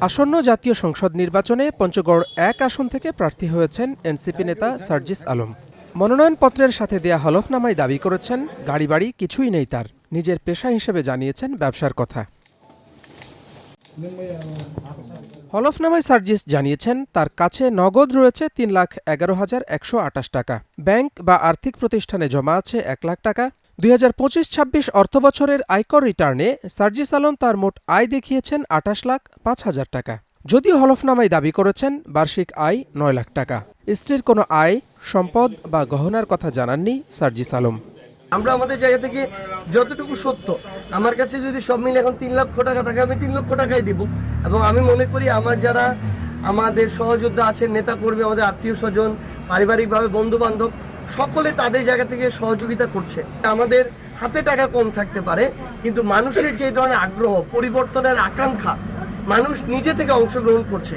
আসন্ন জাতীয় সংসদ নির্বাচনে পঞ্চগড় ১ আসন থেকে প্রার্থী হয়েছেন এনসিপি নেতা সার্জিস আলম। মনোনয়নপত্রের সাথে দেয়া হলফনামায় দাবি করেছেন গাড়ি বাড়ি কিছুই নেই তার, নিজের পেশা হিসেবে জানিয়েছেন ব্যবসার কথা। হলফনামায় সার্জিস জানিয়েছেন তার কাছে নগদ রয়েছে ৩,১১,১২৮ টাকা, ব্যাংক বা আর্থিক প্রতিষ্ঠানে জমা আছে ১ লাখ টাকা। ২০২৫-২৬ অর্থবছরের আয়কর রিটার্নে সার্জিস আলম তার মোট আয় দেখিয়েছেন ২৮,০৫,০০০ টাকা। যদিও হলফনামায় দাবি করেছেন বার্ষিক আয় ৯ লাখ টাকা। স্ত্রীর কোনো আয়, সম্পদ বা গহনার কথা জানাননি সার্জিস আলম। আমরা আমাদের জায়গা থেকে যতটুকু সত্য, আমার কাছে যদি সব মিলে এখন ৩ লক্ষ টাকা থাকে, আমি ৩ লক্ষ টাকাই দিব। এবং আমি মনে করি আমার যারা আমাদের সহযোদ্ধা আছেন, নেতা কর্মী, আমাদের আত্মীয় স্বজন, পারিবারিকভাবে বন্ধু বান্ধব, সকলে তাদের জায়গা থেকে সহযোগিতা করছে। আমাদের হাতে টাকা কম থাকতে পারে, কিন্তু মানুষের যে ধরনের আগ্রহ, পরিবর্তনের আকাঙ্ক্ষা, মানুষ নিজে থেকে অংশগ্রহণ করছে।